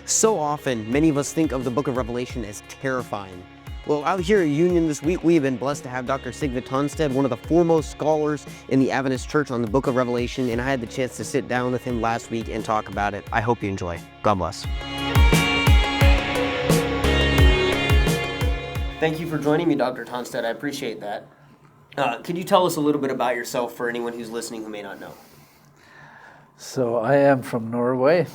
So often, many of us think of the book of Revelation as terrifying. Well, out here at Union this week, we have been blessed to have Dr. Sigve Tonstad, one of the foremost scholars in the Adventist Church on the book of Revelation, and I had the chance to sit down with him last week and talk about it. I hope you enjoy. God bless. Thank you for joining me, Dr. Tonstad. I appreciate that. Could you tell us a little bit about yourself for anyone who's listening who may not know? So I am from Norway.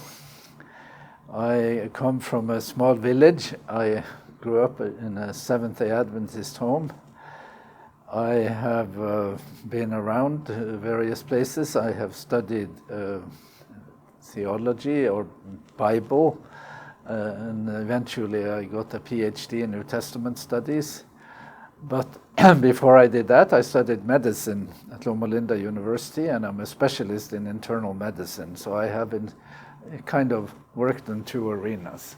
I come from a small village. I grew up in a Seventh-day Adventist home. I have been around various places. I have studied theology or Bible, and eventually I got a PhD in New Testament studies. But before I did that, I studied medicine at Loma Linda University, and I'm a specialist in internal medicine. So I have been kind of worked in two arenas.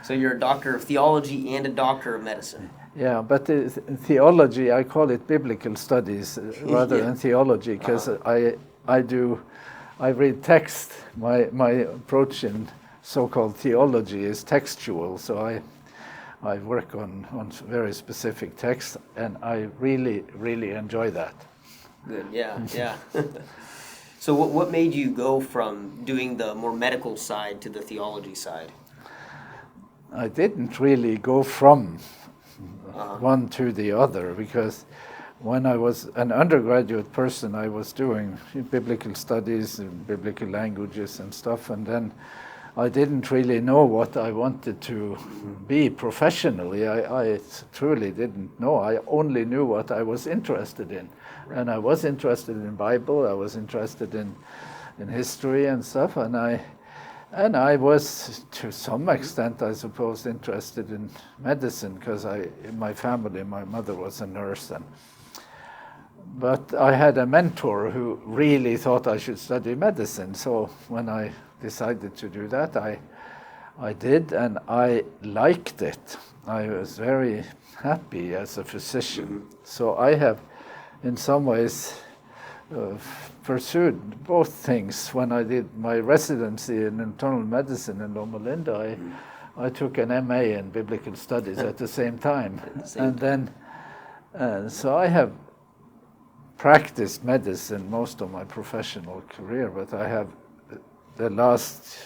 So you're a doctor of theology and a doctor of medicine. Yeah, but theology, I call it biblical studies rather than theology, because I read text. My approach in so-called theology is textual, so I work on very specific texts, and I really enjoy that. Good, yeah. So what made you go from doing the more medical side to the theology side? I didn't really go from one to the other, because when I was an undergraduate person, I was doing biblical studies and biblical languages and stuff, and then I didn't really know what I wanted to be professionally. I truly didn't know. I only knew what I was interested in. And I was interested in Bible, I was interested in history and stuff, and I was, to some extent, I suppose, interested in medicine, because in my family, my mother was a nurse. But I had a mentor who really thought I should study medicine. So when I decided to do that, I did, and I liked it. I was very happy as a physician. So I have, in some ways, pursued both things. When I did my residency in internal medicine in Loma Linda, I took an MA in biblical studies at the same time. So I have practiced medicine most of my professional career, but I have the last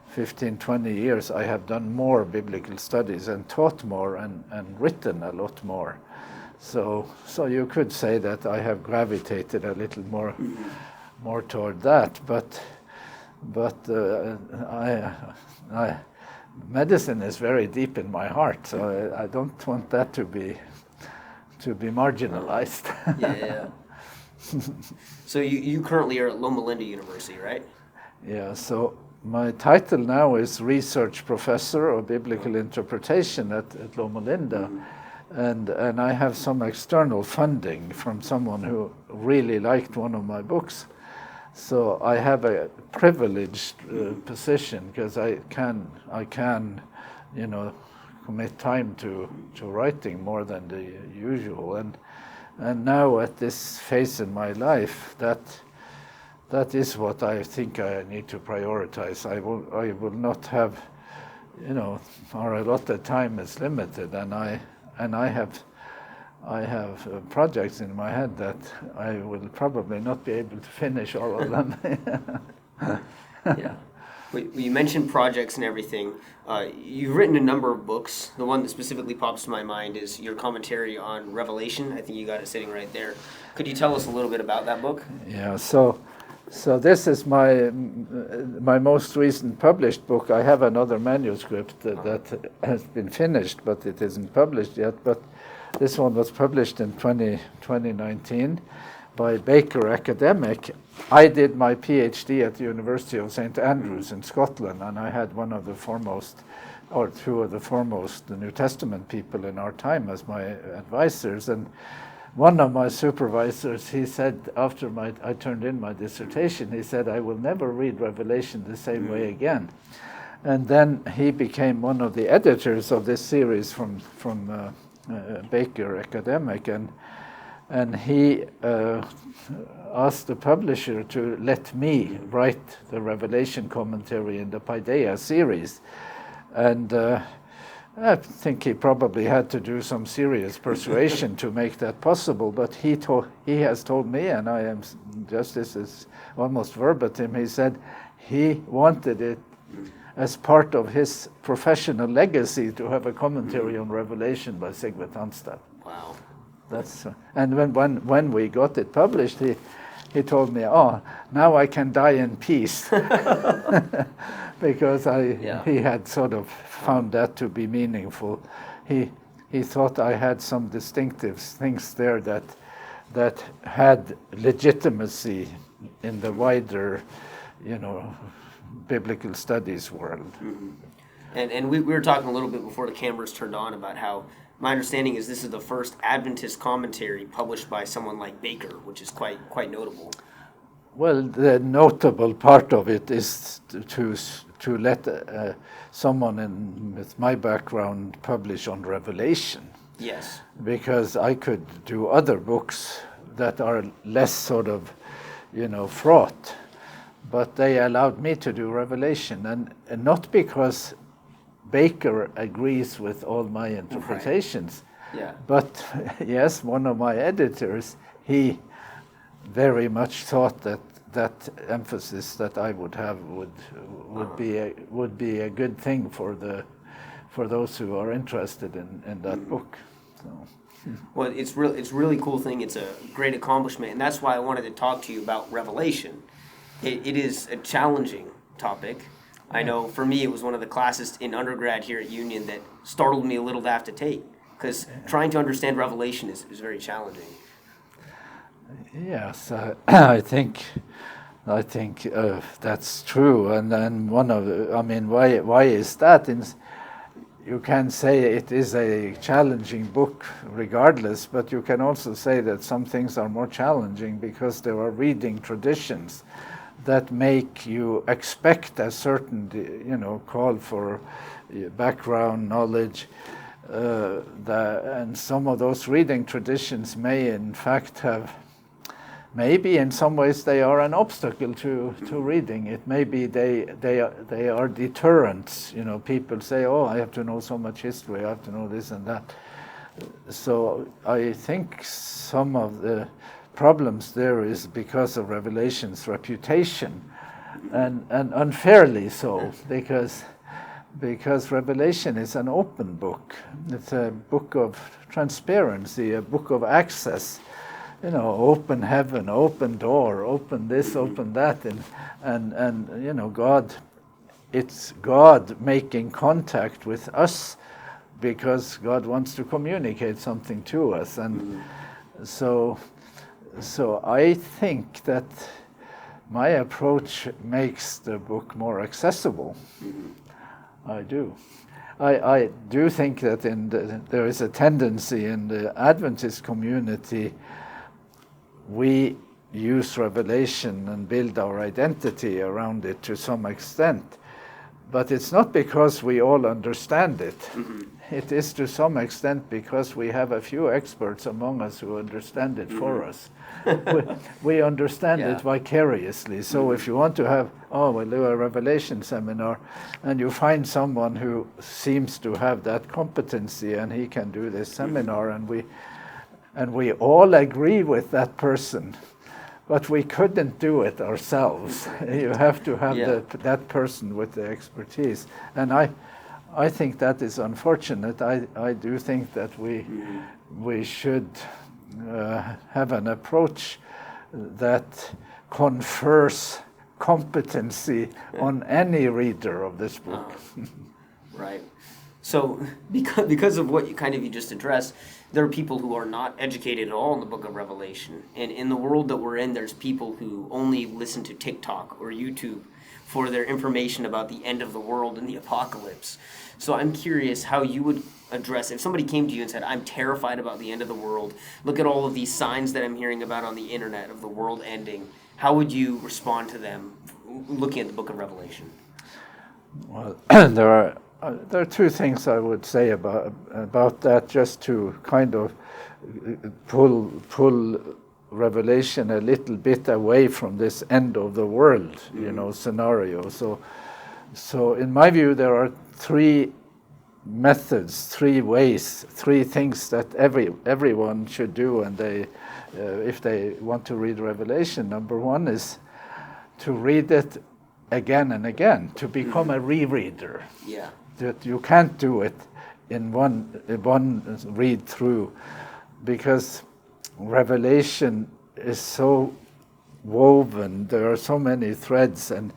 15, 20 years, I have done more biblical studies and taught more and written a lot more. So you could say that I have gravitated a little more toward that, but medicine is very deep in my heart, so I don't want that to be marginalized. Yeah. So you currently are at Loma Linda University, right? Yeah, so my title now is Research Professor of Biblical Interpretation at Loma Linda. And I have some external funding from someone who really liked one of my books. So I have a privileged position, because I can commit time to writing more than the usual. And now at this phase in my life, that is what I think I need to prioritize. I will not have, our allotted time is limited, and I have projects in my head that I will probably not be able to finish all of them. Yeah. Well, you mentioned projects and everything. You've written a number of books. The one that specifically pops to my mind is your commentary on Revelation. I think you got it sitting right there. Could you tell us a little bit about that book? Yeah. So this is my most recent published book. I have another manuscript that has been finished, but it isn't published yet. But this one was published in 2019 by Baker Academic. I did my PhD at the University of St. Andrews in Scotland, and I had one of the foremost, or two of the foremost New Testament people in our time as my advisors. And one of my supervisors, he said, after I turned in my dissertation, he said, I will never read Revelation the same way again. And then he became one of the editors of this series from Baker Academic, and and he asked the publisher to let me write the Revelation commentary in the Paideia series. And I think he probably had to do some serious persuasion to make that possible, but he has told me, and I am just, this is almost verbatim, he said he wanted it as part of his professional legacy to have a commentary on Revelation by Sigve Tonstad. Wow. That's and when we got it published, he told me, "Oh, now I can die in peace," because he had sort of found that to be meaningful. He thought I had some distinctive things there that had legitimacy in the wider, biblical studies world. Mm-hmm. And we were talking a little bit before the cameras turned on about how my understanding is this is the first Adventist commentary published by someone like Baker, which is quite notable. Well, the notable part of it is to let someone with my background publish on Revelation. Yes. Because I could do other books that are less sort of, fraught, but they allowed me to do Revelation, and not because Baker agrees with all my interpretations. Right. Yeah. But yes, one of my editors, he very much thought that emphasis that I would have would be a good thing for those who are interested in that book. So. Well, it's really cool thing. It's a great accomplishment, and that's why I wanted to talk to you about Revelation. It is a challenging topic. I know for me it was one of the classes in undergrad here at Union that startled me a little to have to take, because trying to understand Revelation is very challenging. Yes, I think that's true, and then why is that? You can say it is a challenging book regardless, but you can also say that some things are more challenging because there are reading traditions that make you expect a certain, call for background knowledge, and some of those reading traditions may in fact have, maybe in some ways they are an obstacle to reading it. Maybe they are deterrents. People say, "Oh, I have to know so much history, I have to know this and that." So I think some of the problems there is because of Revelation's reputation, and unfairly so, because Revelation is an open book. It's a book of transparency, a book of access. Open heaven, open door, open this, open that, and God. It's God making contact with us because God wants to communicate something to us, and so I think that my approach makes the book more accessible. I do. I do think that there is a tendency in the Adventist community. We use Revelation and build our identity around it to some extent. But it's not because we all understand it. Mm-hmm. It is to some extent because we have a few experts among us who understand it for us. We understand it vicariously. So if you want to we'll do a Revelation seminar, and you find someone who seems to have that competency and he can do this seminar, and we all agree with that person, but we couldn't do it ourselves. You have to have that person with the expertise. And I think that is unfortunate. I do think that we should have an approach that confers competency on any reader of this book. Right. So because of what you just addressed, there are people who are not educated at all in the book of Revelation. And in the world that we're in, there's people who only listen to TikTok or YouTube for their information about the end of the world and the apocalypse. So I'm curious how you would address, if somebody came to you and said, "I'm terrified about the end of the world, look at all of these signs that I'm hearing about on the internet of the world ending," how would you respond to them looking at the book of Revelation? Well, there are There are two things I would say about that, just to kind of pull Revelation a little bit away from this end of the world, scenario. So in my view, there are three methods, three ways, three things that everyone should do, and if they want to read Revelation. Number one is to read it again and again, to become a rereader. Yeah. That you can't do it in one read through, because Revelation is so woven. There are so many threads, and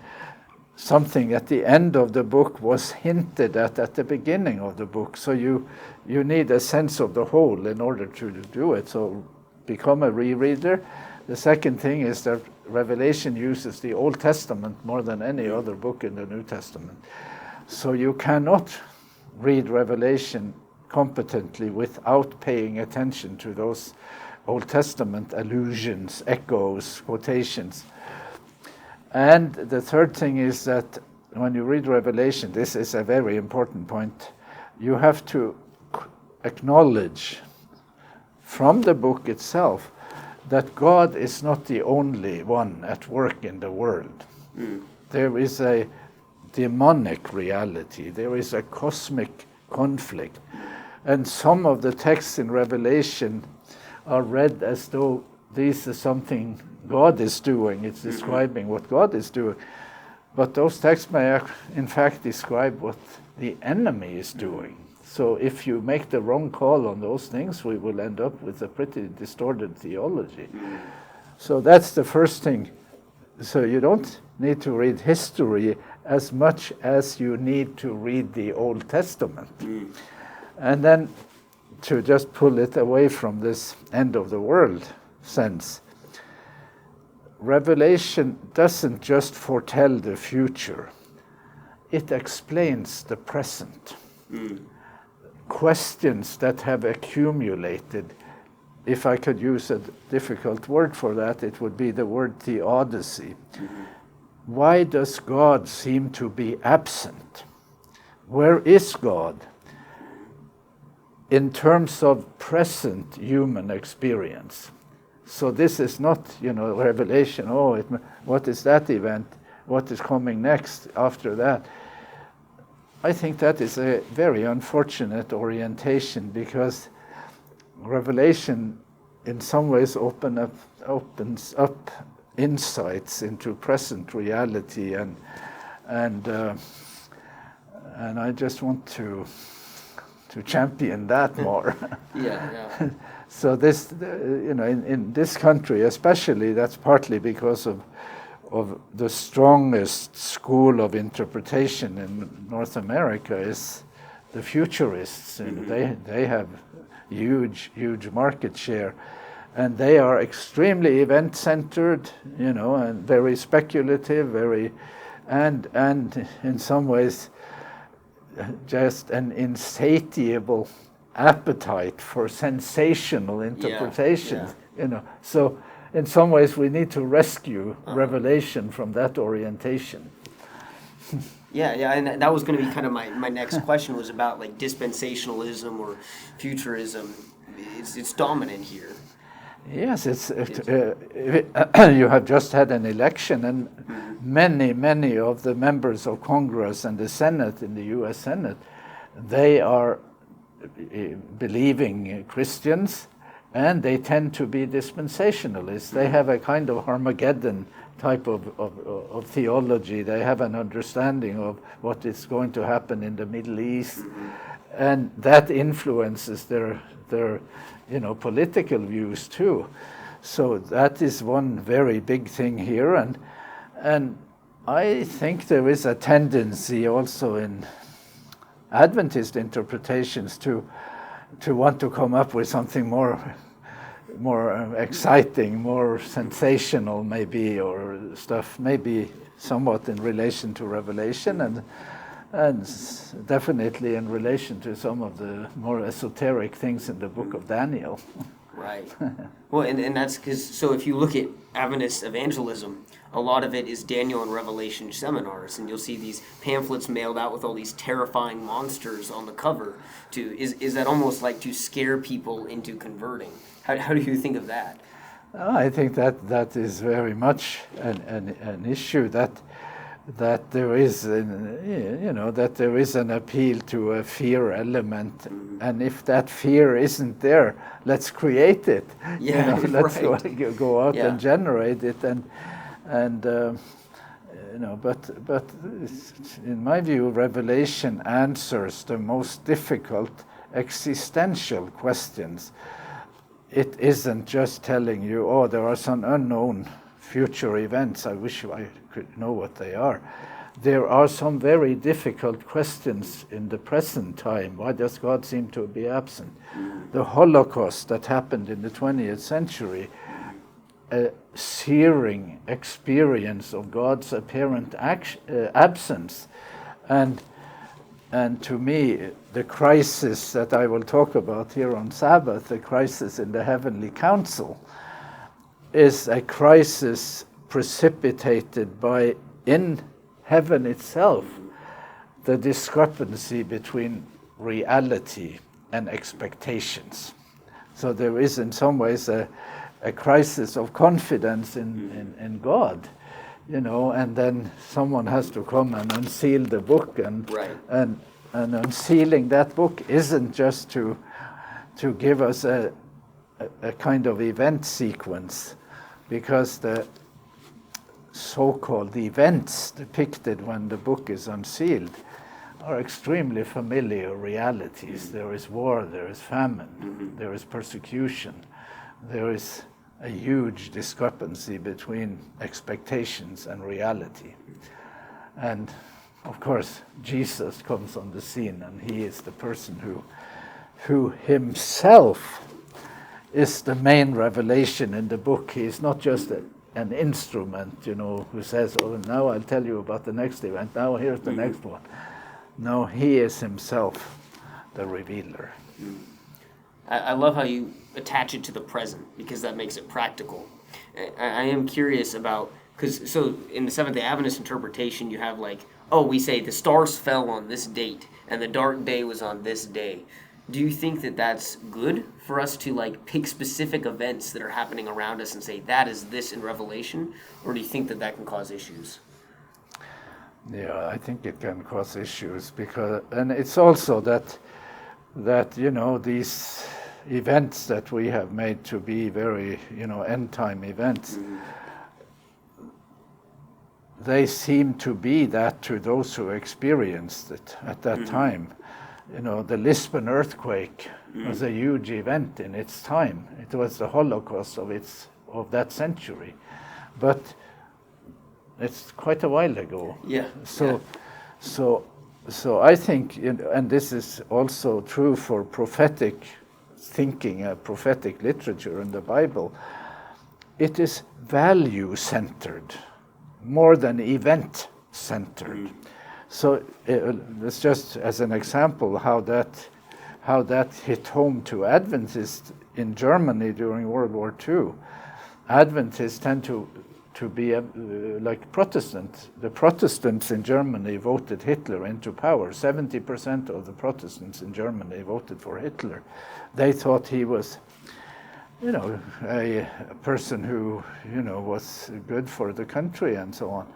something at the end of the book was hinted at the beginning of the book. So you need a sense of the whole in order to do it. So become a rereader. The second thing is that Revelation uses the Old Testament more than any other book in the New Testament. So you cannot read Revelation competently without paying attention to those Old Testament allusions, echoes, quotations. And the third thing is that when you read Revelation, this is a very important point, you have to acknowledge from the book itself that God is not the only one at work in the world. There is a demonic reality. There is a cosmic conflict. And some of the texts in Revelation are read as though this is something God is doing. It's describing what God is doing. But those texts may in fact describe what the enemy is doing. So if you make the wrong call on those things, we will end up with a pretty distorted theology. So that's the first thing. So you don't need to read history as much as you need to read the Old Testament. And then to just pull it away from this end of the world sense, Revelation doesn't just foretell the future, it explains the present. Questions that have accumulated, if I could use a difficult word for that, it would be the word theodicy. Why does God seem to be absent? Where is God in terms of present human experience? So this is not, Revelation, what is that event? What is coming next after that? I think that is a very unfortunate orientation, because Revelation in some ways opens up insights into present reality, and I just want to champion that more. Yeah. So this, in this country especially, that's partly because of the strongest school of interpretation in North America is the futurists. They have huge market share, and they are extremely event-centered, and very speculative, and in some ways just an insatiable appetite for sensational interpretations. So in some ways we need to rescue Revelation from that orientation. Yeah, and that was going to be kind of my next question, was about like dispensationalism or futurism. It's dominant here. Yes, you have just had an election, and many of the members of Congress and the Senate, in the U.S. Senate, they are believing Christians, and they tend to be dispensationalists. They have a kind of Armageddon type of theology. They have an understanding of what is going to happen in the Middle East, and that influences their political views too. So that is one very big thing here, and I think there is a tendency also in Adventist interpretations to want to come up with something more exciting, more sensational maybe, or stuff maybe somewhat in relation to Revelation, and definitely in relation to some of the more esoteric things in the book of Daniel. Right. Well, and that's because, so if you look at Adventist evangelism, a lot of it is Daniel and Revelation seminars, and you'll see these pamphlets mailed out with all these terrifying monsters on the cover. Is that almost like to scare people into converting? How do you think of that? I think that is very much an issue that there is that there is an appeal to a fear element, and if that fear isn't there, let's create it. Yeah, let's right. go out Yeah. and generate it, and but in my view, Revelation answers the most difficult existential questions. It isn't just telling you, oh, there are some unknown future events. I wish I could know what they are. There are some very difficult questions in the present time. Why does God seem to be absent? The Holocaust that happened in the 20th century, a searing experience of God's apparent absence. And to me, the crisis that I will talk about here on Sabbath, the crisis in the Heavenly Council, is a crisis precipitated by, in heaven itself, the discrepancy between reality and expectations. So there is in some ways a crisis of confidence in God, and then someone has to come and unseal the book, and unsealing that book isn't just to give us a kind of event sequence, because the so-called events depicted when the book is unsealed are extremely familiar realities. There is war, there is famine, there is persecution, there is a huge discrepancy between expectations and reality. And of course, Jesus comes on the scene, and he is the person who himself is the main revelation in the book. He is not just an instrument, who says, oh, now I'll tell you about the next event, now here's the next one. No, he is himself the revealer. I love how you attach it to the present, because that makes it practical. I am curious about, because so in the Seventh-day Adventist interpretation, you have we say the stars fell on this date and the dark day was on this day. Do you think that that's good for us to pick specific events that are happening around us and say that is this in Revelation, or do you think that can cause issues? Yeah, I think it can cause issues, and it's also that these events that we have made to be very end time events, they seem to be that to those who experienced it at that time. The Lisbon earthquake was a huge event in its time. It was the Holocaust of that century, but it's quite a while ago. Yeah. So I think, and this is also true for prophetic thinking, prophetic literature in the Bible, it is value-centered more than event-centered. So it's just as an example how that hit home to Adventists in Germany during World War II. Adventists tend to be like Protestants. The Protestants in Germany voted Hitler into power. 70% of the Protestants in Germany voted for Hitler. They thought he was, a person who, was good for the country and so on.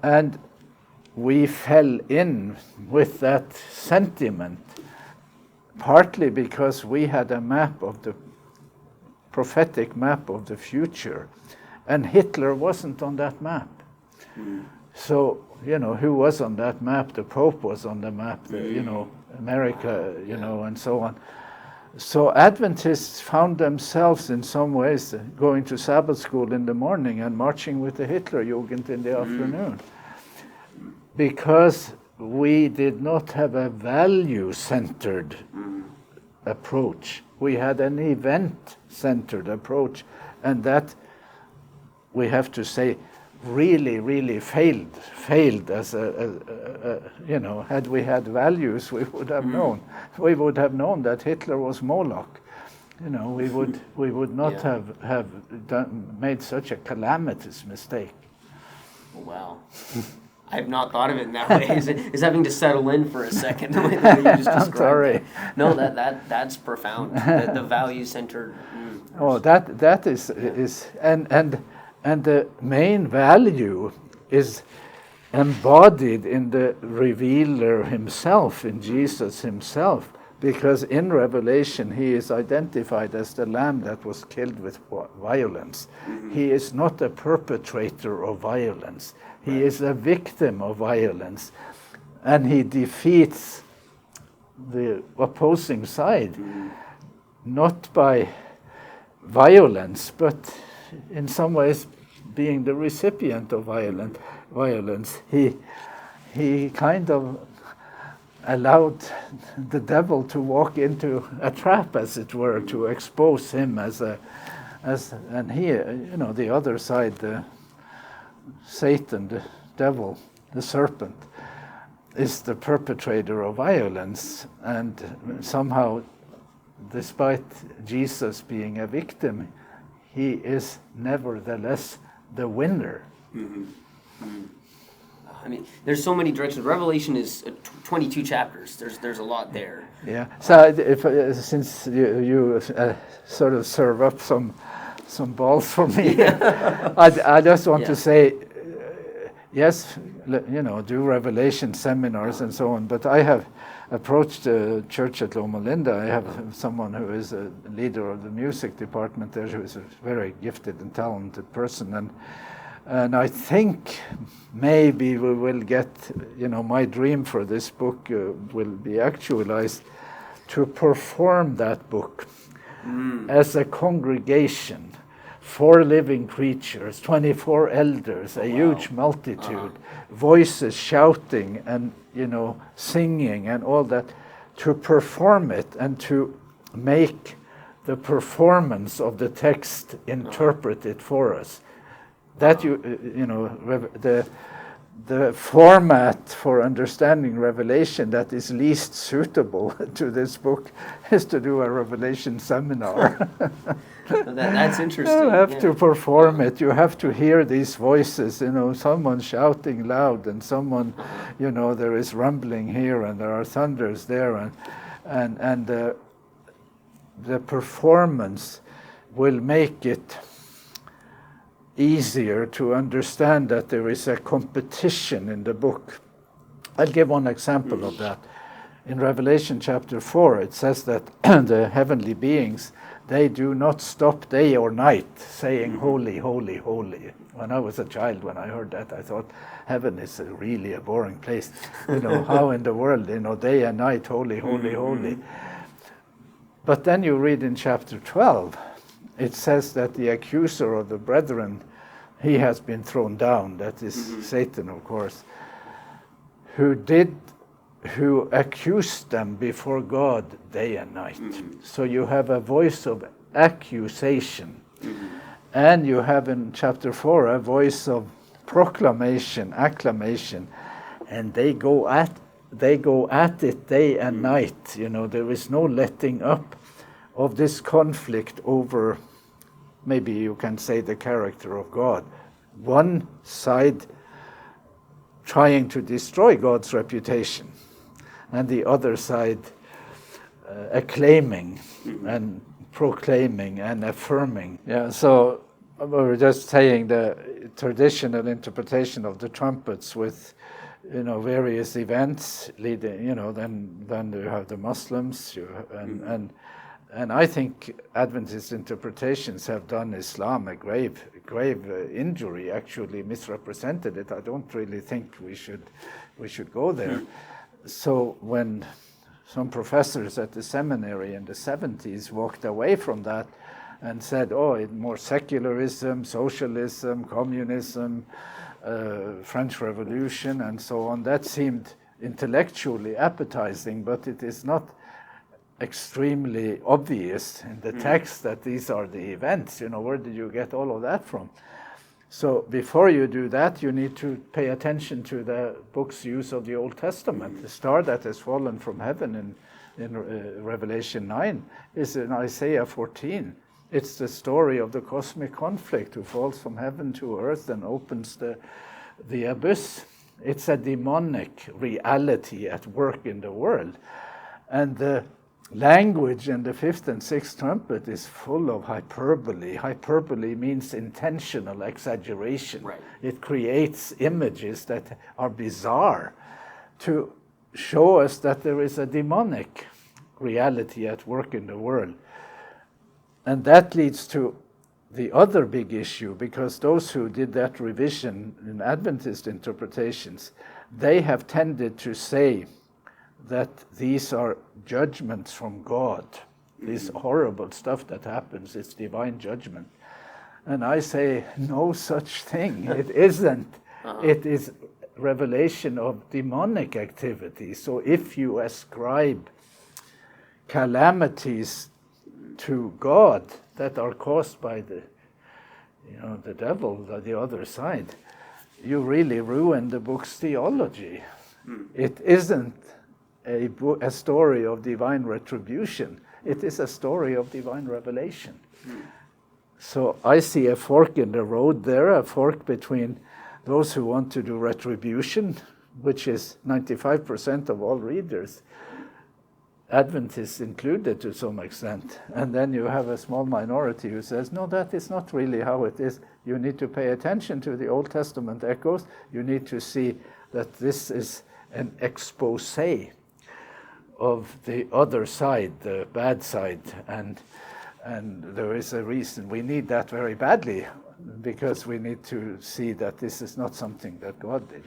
And we fell in with that sentiment, partly because we had a map of the prophetic map of the future, and Hitler wasn't on that map. So, who was on that map? The Pope was on the map, America, and so on. So Adventists found themselves in some ways going to Sabbath school in the morning and marching with the Hitler Jugend in the afternoon, because we did not have a value-centered approach. We had an event-centered approach, and that, we have to say, really, really failed as had we had values, we would have known. We would have known that Hitler was Moloch, we would not have made such a calamitous mistake. Wow. I have not thought of it in that way. Is having to settle in for a second the way that you just described. I'm sorry. It. No, that's profound. The value centered. Oh, that is and the main value is embodied in the revealer himself, in Jesus himself, because in Revelation he is identified as the lamb that was killed with violence. He is not a perpetrator of violence. He is a victim of violence, and he defeats the opposing side, not by violence, but in some ways being the recipient of violence. He kind of allowed the devil to walk into a trap, as it were, to expose him and he, the other side, Satan, the devil, the serpent, is the perpetrator of violence, and somehow, despite Jesus being a victim, he is nevertheless the winner. I mean, there's so many directions. Revelation is 22 chapters. There's a lot there. Yeah. So since you sort of serve up some balls for me, I just want to say, yes, do Revelation seminars and so on. But I have approached the church at Loma Linda. I have someone who is a leader of the music department there, who is a very gifted and talented person, and I think maybe we will get, my dream for this book will be actualized, to perform that book as a congregation, 4 living creatures, 24 elders, a huge multitude, voices shouting and, singing and all that, to perform it and to make the performance of the text interpret it for us. That the format for understanding Revelation that is least suitable to this book is to do a Revelation seminar. That's interesting. You have to perform it. You have to hear these voices. Someone shouting loud, and someone, there is rumbling here, and there are thunders there, and the performance will make it easier to understand that there is a competition in the book. I'll give one example of that. In Revelation chapter 4, it says that the heavenly beings, they do not stop day or night saying, holy, holy, holy. When I was a child, when I heard that, I thought, heaven is really a boring place. How in the world, day and night, holy, holy, holy. But then you read in chapter 12, it says that the accuser of the brethren, he has been thrown down. That is Satan, of course, who accused them before God day and night. So you have a voice of accusation. And you have in chapter 4 a voice of proclamation, acclamation. And they go at it day and night. There is no letting up of this conflict over, maybe you can say, the character of God. One side trying to destroy God's reputation, and the other side acclaiming and proclaiming and affirming. Yeah, so we were just saying the traditional interpretation of the trumpets with various events leading, then you have the Muslims, and I think Adventist interpretations have done Islam a grave injury, actually misrepresented it. I don't really think we should go there. So when some professors at the seminary in the 70s walked away from that and said, more secularism, socialism, communism, French Revolution, and so on, that seemed intellectually appetizing, but it is not extremely obvious in the text that these are the events. Where did you get all of that from? So before you do that, you need to pay attention to the book's use of the Old Testament. The star that has fallen from heaven in Revelation 9 is in Isaiah 14. It's the story of the cosmic conflict who falls from heaven to earth and opens the abyss. It's a demonic reality at work in the world. And the language in the fifth and sixth trumpet is full of hyperbole. Hyperbole means intentional exaggeration. Right. It creates images that are bizarre to show us that there is a demonic reality at work in the world. And that leads to the other big issue, because those who did that revision in Adventist interpretations, they have tended to say that these are judgments from God. This horrible stuff that happens, it's divine judgment. And I say, no such thing. It isn't. It is revelation of demonic activity. So if you ascribe calamities to God that are caused by the devil, the other side, you really ruin the book's theology. It isn't a story of divine retribution. It is a story of divine revelation. So I see a fork in the road there, a fork between those who want to do retribution, which is 95% of all readers, Adventists included to some extent. And then you have a small minority who says, no, that is not really how it is. You need to pay attention to the Old Testament echoes. You need to see that this is an expose of the other side, the bad side, and there is a reason. We need that very badly, because we need to see that this is not something that God did.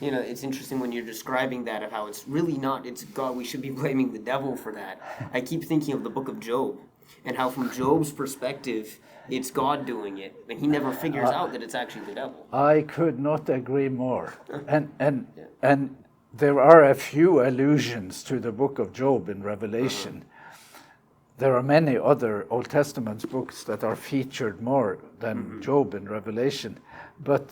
You know, it's interesting when you're describing that, of how it's really not, it's God, we should be blaming the devil for that. I keep thinking of the book of Job, and how from Job's perspective, it's God doing it, and he never figures out that it's actually the devil. I could not agree more. And there are a few allusions to the book of Job in Revelation. There are many other Old Testament books that are featured more than Job in Revelation. But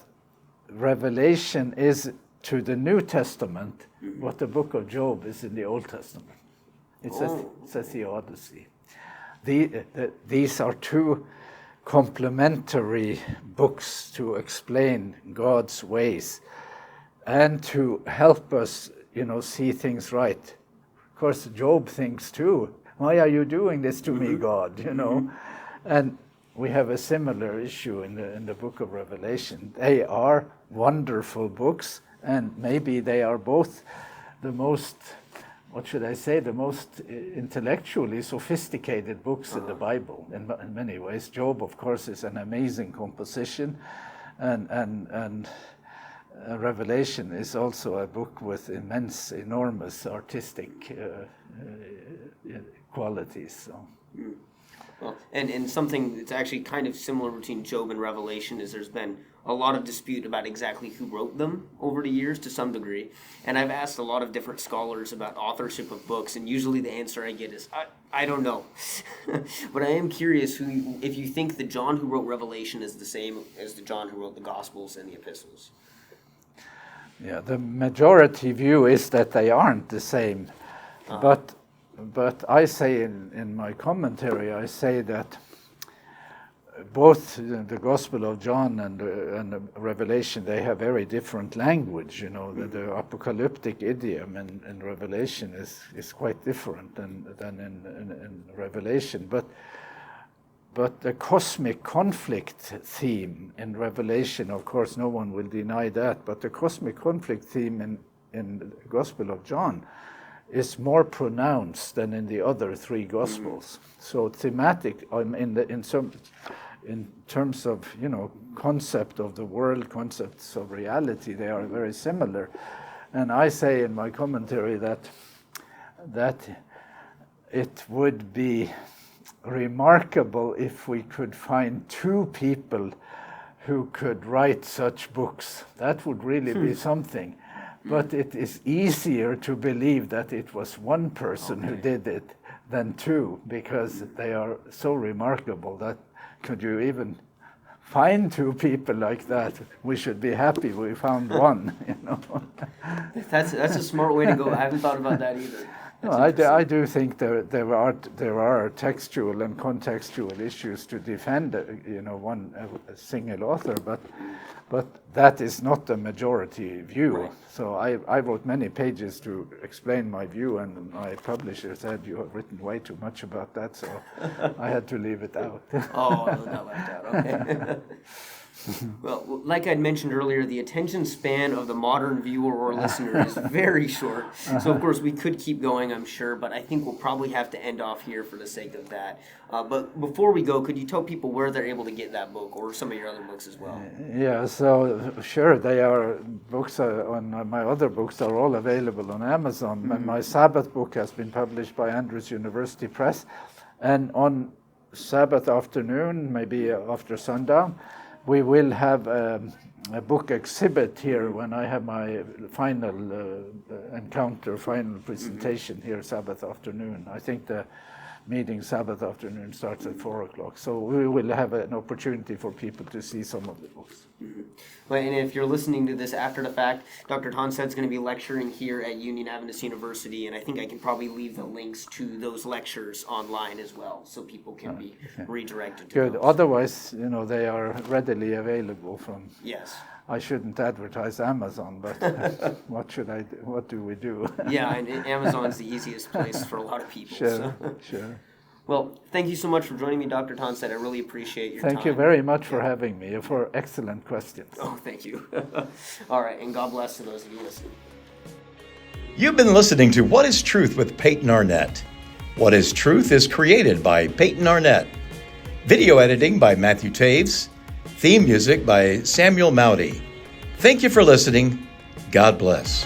Revelation is to the New Testament what the book of Job is in the Old Testament. It's a theodicy. These are two complementary books to explain God's ways and to help us, see things right. Of course, Job thinks too, why are you doing this to me, God? And we have a similar issue in the book of Revelation. They are wonderful books, and maybe they are both the most, the most intellectually sophisticated books in the Bible in many ways. Job, of course, is an amazing composition, and Revelation is also a book with enormous artistic qualities. So. Well, and something that's actually kind of similar between Job and Revelation is there's been a lot of dispute about exactly who wrote them over the years to some degree. And I've asked a lot of different scholars about authorship of books, and usually the answer I get is, I don't know. But I am curious if you think the John who wrote Revelation is the same as the John who wrote the Gospels and the Epistles. Yeah, the majority view is that they aren't the same. But I say in my commentary, I say that both the Gospel of John and the Revelation, they have very different language. The apocalyptic idiom in Revelation is quite different than in Revelation. But the cosmic conflict theme in Revelation, of course, no one will deny that, but the cosmic conflict theme in the Gospel of John is more pronounced than in the other three Gospels. So thematic, in terms of concept of the world, concepts of reality, they are very similar. And I say in my commentary that it would be remarkable if we could find two people who could write such books. That would really be something. But it is easier to believe that it was one person who did it than two, because they are so remarkable that could you even find two people like that, we should be happy we found one, That's a smart way to go. I haven't thought about that either. No, I do think there are textual and contextual issues to defend, one a single author, but that is not the majority view. Right. So I wrote many pages to explain my view, and my publisher said, "You have written way too much about that," so I had to leave it out. Oh, I got left out. Okay. Well, like I'd mentioned earlier, the attention span of the modern viewer or listener is very short. So, of course, we could keep going, I'm sure, but I think we'll probably have to end off here for the sake of that. But before we go, could you tell people where they're able to get that book or some of your other books as well? Yeah, so sure, they are books on my other books are all available on Amazon. Mm-hmm. My Sabbath book has been published by Andrews University Press, and on Sabbath afternoon, maybe after sundown, we will have a book exhibit here when I have my final final presentation here Sabbath afternoon. I think the meeting Sabbath afternoon starts at 4 o'clock. So we will have an opportunity for people to see some of the books. Mm-hmm. Well, and if you're listening to this after the fact, Dr. Tonstad's going to be lecturing here at Union Adventist University, and I think I can probably leave the links to those lectures online as well, so people can be redirected to Good. those. Otherwise, they are readily available from... Yes. I shouldn't advertise Amazon, but what do we do? Yeah, and Amazon's the easiest place for a lot of people. Sure. Well, thank you so much for joining me, Dr. Tonstad. I really appreciate your time. Thank you very much for having me, for excellent questions. Oh, thank you. All right, and God bless to those of you listening. You've been listening to What is Truth with Payton Arnett. What is Truth is created by Payton Arnett. Video editing by Matthew Taves. Theme music by Samuel Mowdy. Thank you for listening. God bless.